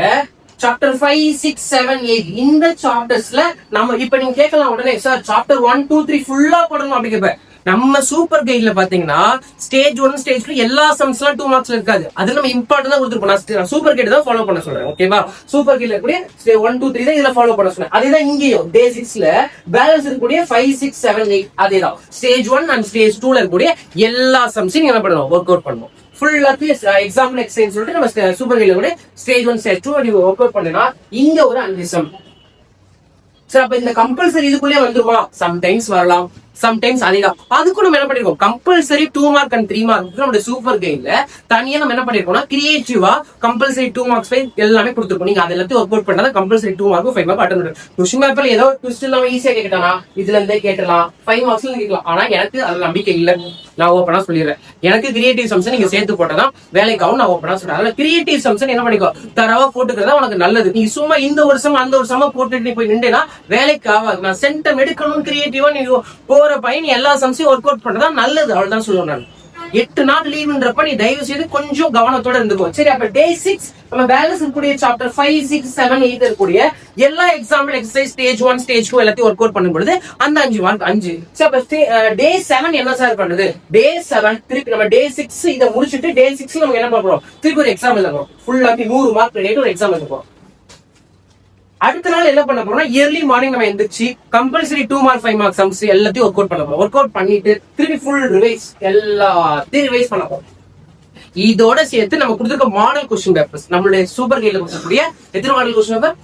சாப்டர் 5 6 7 8 இந்த சாப்டர்ஸ்ல நம்ம இப்ப நீங்க கேட்கலாம் உடனே, சார் சாப்டர் 1 2 3 ஃபுல்லா போடணும் அப்படி கேட்பேன். நம்ம சூப்பர் கைட்ல பாத்தீங்கன்னா ஸ்டேஜ் 1 ஸ்டேஜ் 2 எல்லா சம்ஸ்லாம் 2 மார்க்ஸ்ல இருக்காது. அது நம்ம இம்பார்ட்டன்டா கொடுத்துருப்போம். நான் சூப்பர் கைட் தான் ஃபாலோ பண்ண சொல்றேன். ஓகேவா. சூப்பர் கைட்ல இருக்கக்கூடிய 1 2 3 தான் இதுல ஃபாலோ பண்ண சொன்னேன். அதேதான் இங்கேயும் டே 6ல பேலன்ஸ் இருக்கக்கூடிய 5 6 7 8 அதேதான் ஸ்டேஜ் 1 அண்ட் ஸ்டேஜ் 2ல இருக்கக்கூடிய எல்லா சம்ஸையும் என்ன பண்ணணும், ஒர்க் அவுட் பண்ணணும். ஃபுல்லாத்தையும் எக்ஸாம்பிள் எக்ஸசைஸ் சொல்லிட்டு நம்ம சூப்பர் கைட்ல கூட ஸ்டேஜ் 1 ஸ்டேஜ் 2 நீங்க ஒர்க் அவுட் பண்ணா இங்க ஒரு 5 சம். சரி அப்ப இந்த கம்பல்சரி இதுக்குள்ளே வந்துருமா, சம்டைம்ஸ் வரலாம், சம்டைம்ஸ் அதேதான். அதுக்கும் நம்ம என்ன பண்ணிருக்கோம், கம்பல்சரி 2 மார்க் அண்ட் 3 மார்க் நம்மளோட சூப்பர் கைட்ல தனியா நம்ம என்ன பண்ணிருக்கோம்னா கிரியேட்டிவா கம்பல்சரி 2 மார்க்ஸ் எல்லாமே கொடுத்துருக்கோம். நீங்க அது எல்லாத்தையும் ஒர்க் அவுட் பண்ணா கம்பல்சரி 2 மார்க் 5 மார்க் அட்டன் பண்ணுங்க. கொஸ்டின் பேப்பர்ல ஏதோ ட்விஸ்ட் இல்லாம ஈஸியா கேட்டானா இதுல இருந்தே கேட்டலாம், 5 மார்க்ஸ்ல கேட்கலாம். ஆனா எனக்கு அது நம்பிக்கை இல்ல, நான் ஓப்பனா சொல்லிடுறேன். எனக்கு கிரியேட்டிவ் சம்ஸ் நீங்க சேர்த்து போட்டதான் வேலைக்காகவும் நான் ஓப்பனா சொல்றேன். அதனால கிரியேட்டிவ் சம்ஸ் என்ன பண்ணிக்கோ, தரவா போட்டுக்கிறதா உனக்கு நல்லது. நீ சும்மா இந்த வருஷம் அந்த வருஷமா போட்டுட்டு நீ போய் நின்றேன்னா வேலைக்கு ஆகாது. நான் சென்டம் எடுக்கணும் கிரியேட்டிவா நீ போற பையன் எல்லா சம்ஸையும் ஒர்க் அவுட் பண்றதா நல்லது. அவ்வளவுதான் சொல்லுவேன் நான். 8 நாள் லீவுன்றப்ப நீ தயவு செய்து கொஞ்சம் கவனத்தோட இருந்துக்கோ. சரி அப்ப டே 6 நம்ம பேலன்ஸ் இருக்கக்கூடிய சாப்டர் 5 6 7 8 இருக்கக்கூடிய எல்லா எக்ஸாம்பிள் எக்ஸசைஸ் ஸ்டேஜ் 1 ஸ்டேஜ் 2 எல்லாத்தையும் ஒர்க் அவுட் பண்ணும்போது அந்த 5 மார்க் 5. சரி அப்ப டே 7 என்ன சார் பண்ணுது, டே 7 திருப்பி நம்ம டே 6 இதை முடிச்சுட்டு டே 6 நம்ம என்ன பண்றோம், திருப்பி ஒரு எக்ஸாம் எழுதுறோம். ஃபுல்லாக்கி 100 மார்க் ஒரு எக்ஸாம் எழுத போறோம். அடுத்த நாள் என்ன பண்ண போறோம்னா இயர்லி மார்னிங் நம்ம எந்திரிச்சு கம்பல்சரி 2 மார்க் 5 மார்க் சம்ஸ் எல்லாத்தையும் ஒர்க் அவுட் பண்ண போறோம். ஒர்க் அவுட் பண்ணிட்டு திருப்பி ஃபுல் ரிவைஸ் எல்லாத்தையும் ரிவைஸ் பண்ண போறோம். இதோட சேர்த்து நம்ம கொடுத்துருக்க மாடல் கொஸ்டின் பேப்பர்ஸ் நம்மளுடைய சூப்பர் கைட்ல கொடுக்கக்கூடிய எத்தனை model question paper,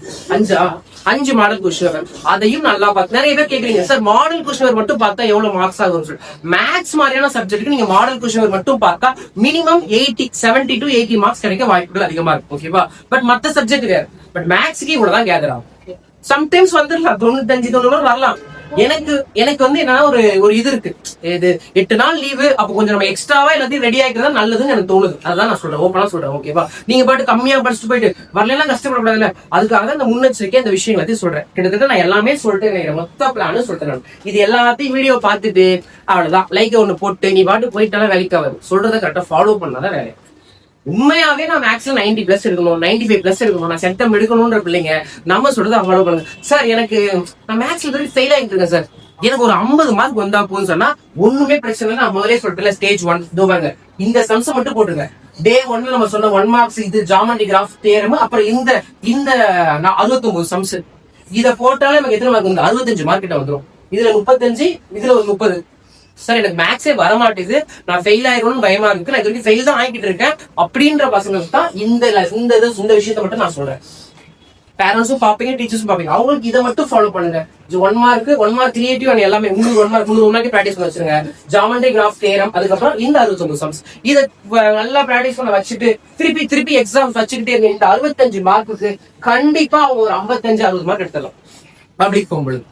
5 model question paper. அதையும் நல்லா பார்த்து நிறைய பேர் கேக்குறீங்க, சார் மாடல் கொஸ்டின் பேப்பர் மட்டும் பார்த்தா எவ்வளவு மார்க்ஸ் ஆகும் சொல்லி. மேத்ஸ் மாதிரியான சப்ஜெக்ட்டுக்கு நீங்க மாடல் கொஸ்டின் பேப்பர் மட்டும் பார்த்தா மினிமம் 70 to 80 மார்க்ஸ் கிடைக்க வாய்ப்புகள் அதிகமா இருக்கும். ஓகேவா. பட் மத்த சப்ஜெக்ட் வேற. பட் மேத்ஸ்க்கு இவ்வளவுதான் கேதர் ஆகும். சம்டைம்ஸ் வந்துடலாம் 95 90 வரலாம். எனக்கு வந்து என்ன ஒரு இது இருக்கு, இது 8 நாள் லீவு, அப்ப கொஞ்சம் நம்ம எக்ஸ்ட்ராவா எல்லாத்தையும் ரெடி ஆகிக்கிறதா நல்லதுன்னு எனக்கு தோணுது. அதுதான் நான் சொல்றேன், ஓப்பனா சொல்றேன். ஓகேவா. நீங்க பாட்டு கம்மியா படிச்சுட்டு போயிட்டு வரலாம் கஷ்டப்படக்கூடாதுல்ல, அதுக்காக தான் இந்த முன்னெச்சரிக்கை இந்த விஷயம் எல்லாத்தையும் சொல்றேன். கிட்டத்தட்ட நான் எல்லாமே சொல்லிட்டு மொத்த பிளான் சொல்லிட்டேன் நான். இது எல்லாத்தையும் வீடியோ பார்த்துட்டு அவ்வளவுதான் லைக் ஒண்ணு போட்டு நீ பாட்டு போயிட்டாலும் வேலைக்கு ஆகாது. சொல்றதை கரெக்டா ஃபாலோ பண்ணாதான் வேலை. உண்மையாவே நான் மேக்ஸ்ல 90+ எடுக்கணும், 95+ எடுக்கணும், நான் சென்டம் எடுக்கணும்ன்ற பிள்ளைங்க நம்ம சொல்றதை ஃபாலோ பண்ணுங்க. சார் எனக்கு நான் மேக்ஸ்ல ஃபெயில் ஆகிட்டு இருக்கேன் சார், எனக்கு ஒரு 50 மார்க் வந்தா போதும் சொன்னா ஒண்ணுமே பிரச்சனை. நான் முதலே சொல்லிட்டு ஸ்டேஜ் 1 தோவாங்க இந்த சம்ஸ் மட்டும் போட்டுருங்க. டே 1 நம்ம சொன்ன 1 மார்க்ஸ் இது ஜாமெட்ரி கிராஃப் தியரம், அப்புறம் இந்த 69 சம்ஸ் இதை போட்டாலே நமக்கு எத்தனை மார்க் வந்து 65 மார்க் கிட்ட வந்துடும். இதுல 35 இதுல ஒரு 30. சார் எனக்கு மேக்ஸே வர மாட்டேது, நான் ஃபெயில் ஆயிரணும்னு பயமா இருக்கு, நான் இது ஃபெயில் தான் ஆகிட்டு இருக்கேன் அப்படின்ற பசங்களுக்கு தான் இந்த விஷயத்த மட்டும் நான் சொல்றேன். பேரண்ட்ஸும் பாப்பீங்க, டீச்சர்ஸும் பாப்பீங்க, அவங்களுக்கு இதை மட்டும் ஃபாலோ பண்ணுங்க. 1 மார்க் கிரியேட்டிவ் எல்லாமே 1 மார்க் பிராக்டிஸ் பண்ண வச்சிருங்க. ஜாமெட்ரி கிராஃப் தியரம், அதுக்கப்புறம் இந்த 69 சம்ஸ் இதை நல்லா பிராக்டிஸ் பண்ண வச்சுட்டு திருப்பி எக்ஸாம் வச்சுக்கிட்டே இருங்க. இந்த 65 மார்க்குக்கு கண்டிப்பா அவங்க ஒரு 55 60 மார்க் எடுத்துடலாம் அப்படி போகும்பொழுது.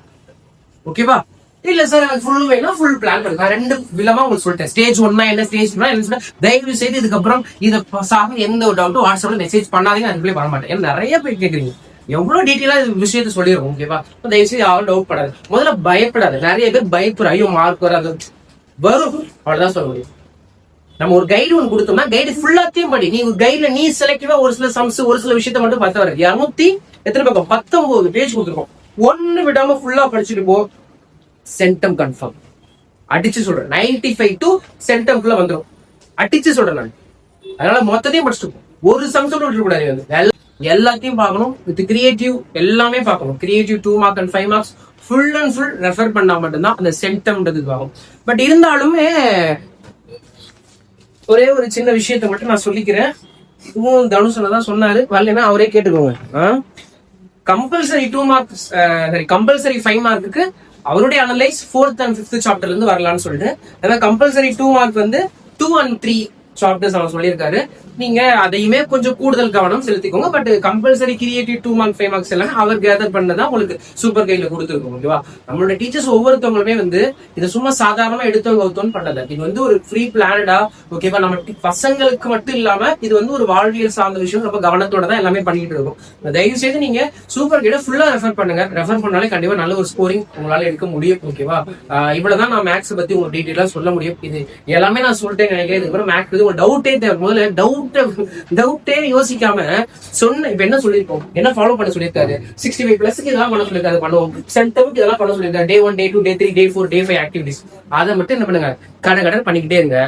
ஓகேவா. இல்ல சார் எனக்கு ஃபுல் வேணும், ஃபுல் பிளான் பண்ணுங்க. நான் 2 விதமா உங்களுக்கு சொல்லிட்டேன். ஸ்டேஜ் 1 என்ன, ஸ்டேஜ் 2 என்ன. தயவு செய்து இதுக்கப்புறம் இதை சாக எந்த ஒரு டவுட்டும் வாட்ஸ்அப்ல மெசேஜ் பண்ணாதீங்க, அதுக்குள்ளே வர மாட்டேன். ஏன்னா நிறைய பேர் கேட்குறீங்க, எவ்வளவு டீட்டெயிலா விஷயத்த சொல்லிடுவோம். ஓகேவா. தயவு செய்து யாரும் டவுட் படாது, முதல்ல பயப்படாது. நிறைய பேர் பயப்படுற, ஐயோ மார்க் வராது வரும், அவ்வளவுதான் சொல்ல முடியும். நம்ம ஒரு கைடு ஒன்று கொடுத்தோம்னா கைடு ஃபுல்லாத்தையும் படி. நீ கைட்ல நீ செலக்டிவா ஒரு சில சம்ஸ் ஒரு சில விஷயத்த மட்டும் பார்த்தா வர 200 எத்தனை பக்கம் 19 பேஜ் கொடுத்துருக்கோம். ஒன்னு விடாம ஃபுல்லா படிச்சுட்டு போ, சென்டம் கன்ஃபார்ம். அடிச்சு சொல்றேன் 95 to சென்டம்குள்ள வந்துடும். அடிச்சு சொல்றேன் நான். அதனால மொத்தத்தையும் படிச்சுட்டு ஒரு சம்ஸ் விட்டு கூடாது, எல்லாத்தையும் பார்க்கணும். வித் கிரியேட்டிவ் எல்லாமே பார்க்கணும். Creative 2 mark and 5 marks full and full refer பண்ணா மட்டும்தான் அந்த சென்டம்ன்றது ஆகும். பட் இருந்தாலுமே ஒரே ஒரு சின்ன விஷயத்த மட்டும் நான் சொல்லிக்கிறேன். இதுவும் தனுஷன் சொன்னாரு, வரலன்னா அவரே கேட்டுக்கோங்க. கம்பல்சரி 2 மார்க்ஸ் கம்பல்சரி 5 மார்க்குக்கு அவருடைய அனலைஸ் 4th and 5th சாப்டர்ல இருந்து வரலாம்னு சொல்லிட்டு அதான் கம்பல்சரி 2 மார்க் வந்து 2 and 3 சாப்டர்ஸ் அவன் சொல்லியிருக்காரு. நீங்க அதையுமே கொஞ்சம் கூடுதல் கவனம் செலுத்திக்கோங்க. But compulsory creative 2 mark 5 marks எல்லாம் அவர் கேதர் பண்ணதா உங்களுக்கு சூப்பர் கைட்ல கொடுத்துருக்கோம். ஓகேவா? நம்மளோட டீச்சர்ஸ் ஒவ்வொருத்தவங்களுமே வந்து இதை சும்மா சாதாரணமா எடுத்தவங்க பண்ணல. இது வந்து ஒரு ஃப்ரீ பிளானடா, ஓகேவா, நம்ம பசங்களுக்கு மட்டும் இல்லாம இது வந்து ஒரு வாழ்வியல் சார்ந்த விஷயம். ரொம்ப கவனத்தோட தான் எல்லாமே பண்ணிட்டு இருக்கும். தயவு செய்து நீங்க சூப்பர் கைட ஃபுல்லா ரெஃபர் பண்ணுங்க. ரெஃபர் பண்ணாலே கண்டிப்பா நல்ல ஒரு ஸ்கோரிங் உங்களால எடுக்க முடியும். ஓகேவா? இவ்வளவுதான் நான் மேக்ஸ் பத்தி உங்களுக்கு டீட்டெயிலா சொல்ல முடியும். இது எல்லாமே நான் சொல்லிட்டேன் நினைக்கிறேன். இதுக்கப்புறம் மேக்ஸ் ஒரு டவுட்டே தேவை. முதல்ல டவுட்டே யோசிக்காம சொன்ன இப்ப என்ன சொல்லிருக்கோம், என்ன ஃபாலோ பண்ண சொல்லியிருக்காரு, 65 பிளஸ்க்கு இதெல்லாம் பண்ண சொல்லியிருக்காரு, பண்ணுவோம். சென்டமுக்கு இதெல்லாம் பண்ண சொல்லியிருக்காரு. Day 1 Day 2 Day 3 Day 4 Day 5 activities. அதை மட்டும் என்ன பண்ணுங்க, கடை பண்ணிக்கிட்டே இருங்க.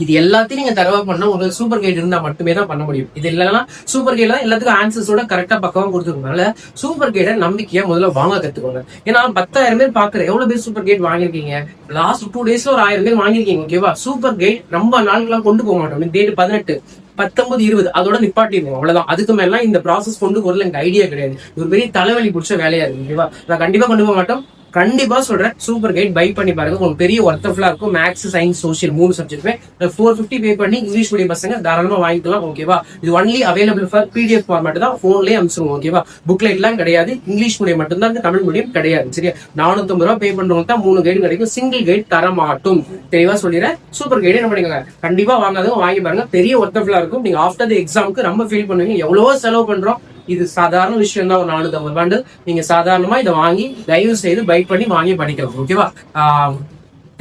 இது எல்லாத்தையும் நீங்க தரவா பண்ணா உங்களுக்கு சூப்பர் கைட் இருந்தா மட்டுமே தான் பண்ண முடியும். இது இல்லைன்னா சூப்பர் கைட்ல எல்லாத்துக்கும் ஆன்சர்ஸோட கரெக்டா பக்கமா கொடுத்துருக்கனால சூப்பர் கைட நம்பிக்கையா முதல்ல வாங்க கத்துக்கோங்க. ஏன்னா 10,000 பேர் பாக்குறேன். எவ்வளவு பேர் சூப்பர் கைட் வாங்கிருக்கீங்க? லாஸ்ட் 2 டேஸ்ல ஒரு 1000 பேர் வாங்கிருக்கீங்க. ஓகேவா? சூப்பர் கைட் ரொம்ப நாளுக்கெல்லாம் கொண்டு போக மாட்டோம். டேட் 18 19 20 அதோட நிப்பாட்டிருக்கோம். அவ்வளவுதான். அதுக்கு மேல இந்த ப்ராசஸ் கொண்டு போறதுல எனக்கு ஐடியா கிடையாது. ஒரு பெரிய தலைவலி பிடிச்ச வேலையா இருக்கு. ஓகேவா? நான் கண்டிப்பா கொண்டு போக மாட்டோம். கண்டிப்பா சொல்றேன், சூப்பர் கைட் பை பண்ணி பாருங்க. உங்களுக்கு பெரிய ஒர்த்தஃபுல்லா இருக்கும். மேக்ஸ், சயின்ஸ், சோசியல் 3 சப்ஜெக்ட்மே 450 பே பண்ணி இங்கிலீஷ் மீடியம் பசங்க தாராளமா வாங்கிக்கலாம். ஓகேவா? இது only available for PDF format தான். போன்லயே அனுப்பிச்சிருவோம். ஓகேவா? புக்லெட் எல்லாம் கிடையாது. இங்கிலீஷ் மீடியம் மட்டும் தான், தமிழ் மீடியம் கிடையாது. சரியா? 450 ரூபாய் பே பண்றவங்க தான் 3 கைடு கிடைக்கும். சிங்கிள் கைட் தர மாட்டோம். தெளிவா சொல்லிடுறேன். சூப்பர் கைடு என்ன பண்ணிக்கோங்க, கண்டிப்பா வாங்காதவங்க வாங்கி பாருங்க. பெரிய ஒர்த்தஃபுல்லா இருக்கும். நீங்க ஆஃப்டர் தி எக்ஸாமுக்கு ரொம்ப ஃபீல் பண்ணுவீங்க. எவ்வளவோ செலவு பண்றோம், இது சாதாரண விஷயம் தான். ஒரு 450 பாண்டு நீங்க சாதாரணமா இதை வாங்கி தயவு செய்து பை பண்ணி வாங்கி படிக்கலாம். ஓகேவா?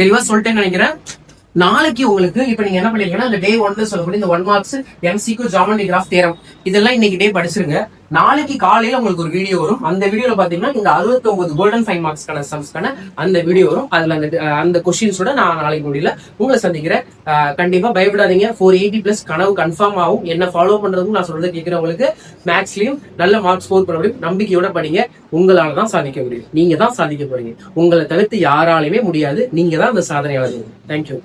தெளிவா சொல்லிட்டேன்னு நினைக்கிறேன். நாளைக்கு உங்களுக்கு இப்ப நீங்க என்ன பண்ணிருக்கீங்கன்னா, இந்த Day 1 சொல்லக்கூடிய இந்த 1 marks MCQ geometry graph theorem இதெல்லாம் இன்னைக்கு டே படிச்சிருங்க. நாளைக்கு காலையில உங்களுக்கு ஒரு வீடியோ வரும். அந்த வீடியோல பாத்தீங்கன்னா இந்த 69 கோல்டன் 5 மார்க்ஸ்க்கான சம்ஸ்க்கான அந்த வீடியோ வரும். அதுல அந்த கொஸ்டின்ஸோட நான் நாளைக்கு முடியல உங்களை சந்திக்கிறேன். கண்டிப்பா பயப்படாதீங்க. 480 பிளஸ் கனவு கன்ஃபார்ம் ஆகும். என்ன ஃபாலோ பண்றதுக்கும் நான் சொல்றதை கேட்கிறவங்களுக்கு மேக்ஸ்லயும் நல்ல மார்க்ஸ் ஸ்கோர் பண்ண முடியும். நம்பிக்கையோட படிங்க. உங்களால தான் சாதிக்க முடியும். நீங்க தான் சாதிக்க போறீங்க. உங்களை தவிர்த்து யாராலையுமே முடியாது. நீங்க தான் அந்த சாதனையாளர். தேங்க்யூ.